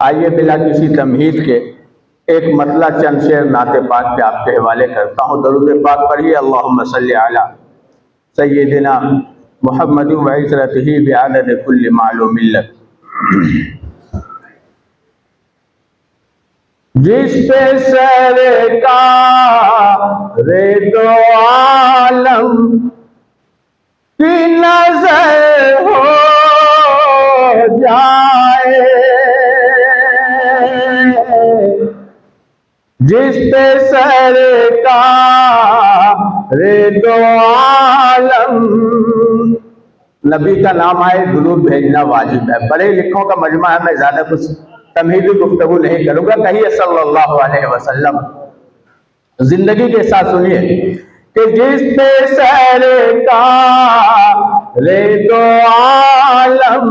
आइए बिला किसी तमहीद के एक मतला चंद शेर नाते पाक के आपके हवाले करता हूँ। दरूद पाक पढ़िए, अल्लाहुम्मा सल्ली अला सय्यिदिना मुहम्मद व इज़रतिही बिअदद कुल्ली मालूम मिल्लत। जिस पे सरकार दो आलम की नजर हो जाए, जिस पे सरकार दो आलम, नबी का नाम आए दुरूद भेजना वाजिब है। बड़े लिखों का मजमा है, मैं ज्यादा कुछ तमहीदी गुफ्तगू नहीं करूंगा। कहिए सल्लल्लाहु अलैहि वसल्लम। जिंदगी के साथ सुनिए कि जिस पे सरकार दो आलम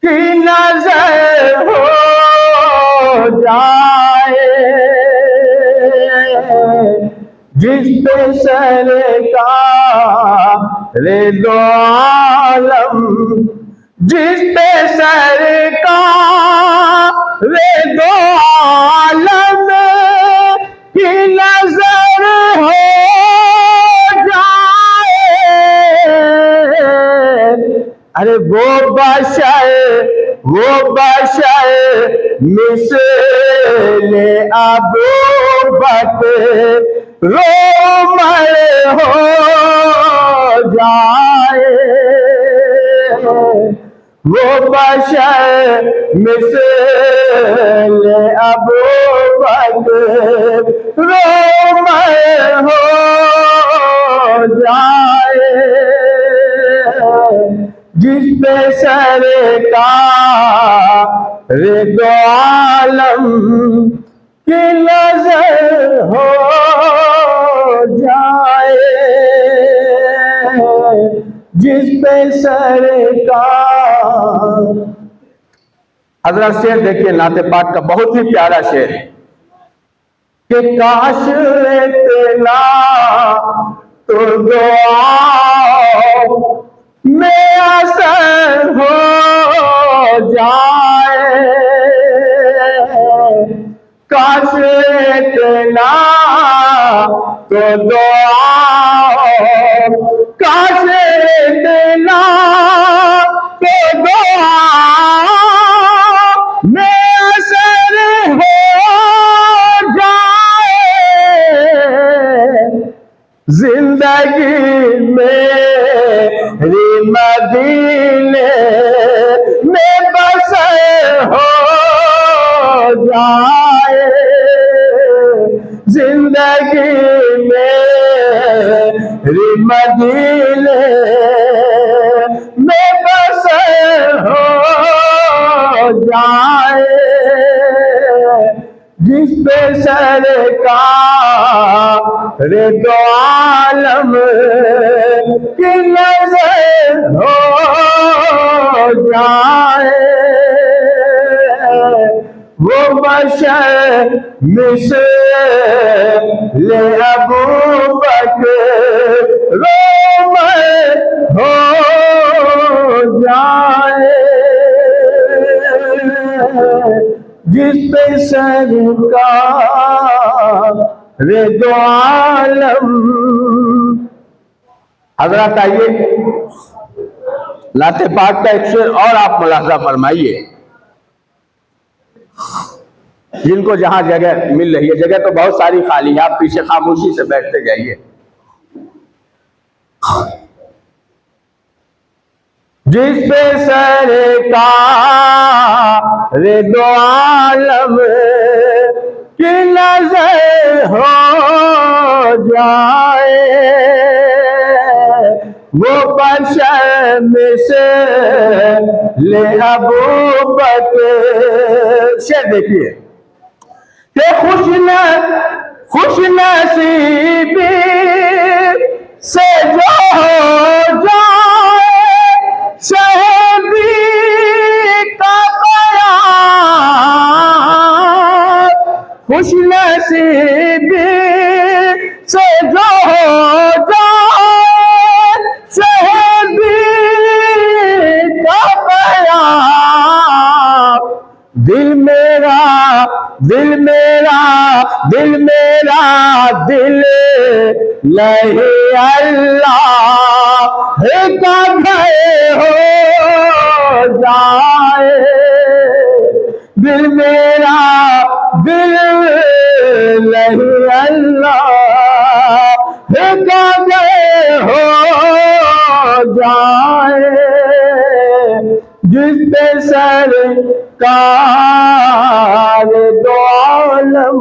की नजर हो जाए, जिस पे सरकार दो आलम, जिस पे सरकार दो आलम की नजर हो जाए, अरे वो बशर मिसले अबू बकर रोमर हो जाए, वो बशर मिसले अबू बकर रोमर हो जाए, जिस पे सरकार दो आलम की नजर हो जाए, जिस पे सरकार। हजरत शेर देखिए नाते पाक का, बहुत ही प्यारा शेर कि काश इतना तो दुआ में असर हो जाए, काश इतना तो दुआ, काश इतना तो दुआ में असर हो जाए, जिंदगी मेरी मदीने में बसर हो जाए, जिंदगी मेरी मदीने में बसर हो जाए, जिस पे सरकार दो आलम की नजर हो जाए, वो बशर मिसले अबू बकर रोमर हो जाए, जिस पे सरकार दो आलम। हजरत आइए नाते पाक का एक शेर और आप मुलाहिजा फरमाइए, जिनको जहां जगह मिल रही है, जगह तो बहुत सारी खाली है, आप पीछे खामोशी से बैठते जाइए। जिस पे सरकार दो आलम की नजर हो जाए, वो बशर मिसले अबू बकर। शेर देखिए कि खुश नसीबी से जो हो जाए शहीदी का कयाम, खुश नसीबी से जो हो जाए शहीदी का बयां, दिल मेरा दिल मेरा दिल मेरा दिल लहे अल्लाह का भय हो जाए, दिल मेरा दिल लहे अल्लाह का भय हो जाए, जिस पे सरकार दो आलम।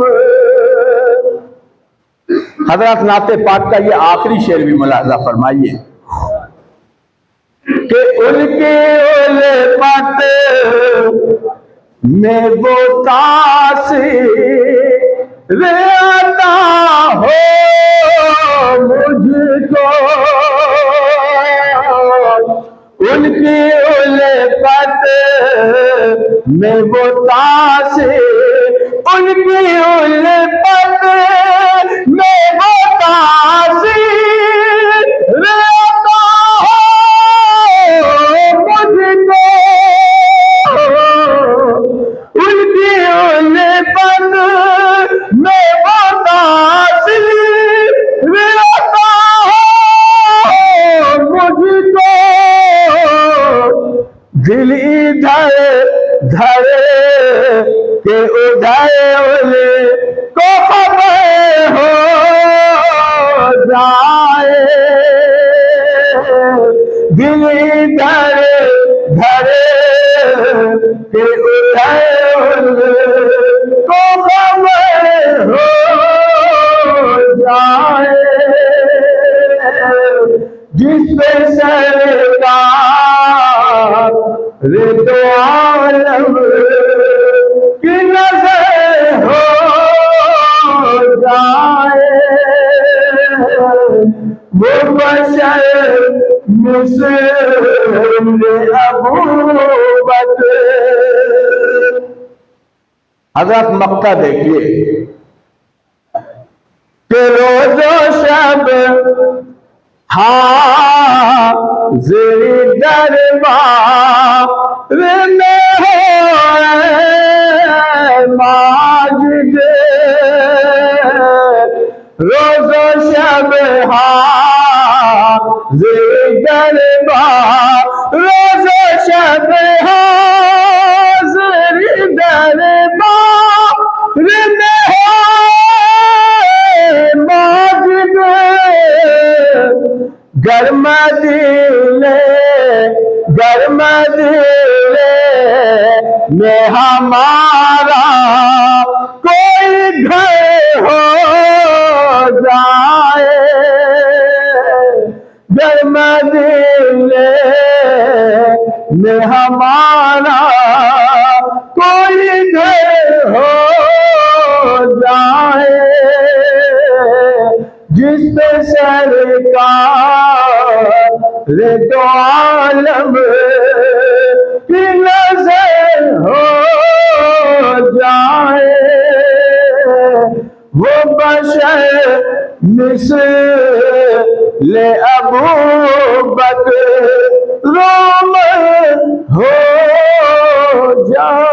हजरत नाते पाक का ये आखिरी शेर भी मुलाजा फरमाइए कि उनके उल्फत में वो तासीर अता हो मुझको, उनकी उल्फत में वो तासीर, उनकी उल्फत में वो तासीर अता हो मुझको, उनकी उल्फत में वो तासीर अता हो मुझको, दिल इधर धरे के उधर को खबर हो जाए, दिल इधर धरे के उधर को खबर हो जाए, जिस पे सरकार दो आलम की नजर हो जाए, वो बशर मुस्लिम अबू बकर। हज़रत मक्का देखिए कि रोज़ो शब हाज़िर दरबार में हो माजिद, रोज़ो शब हाज़िर दरबार, रोज़ो शब हाज़िर दरबार में हो माजिद, गर्म दिले में हमारा कोई घर हो जाए, गर्म दिले में हमारा कोई घर हो जाए, जिस पे सरकार दो आलम की नजर हो जाए, वो बशर मिस्ल अबू बकर रोम हो जाए।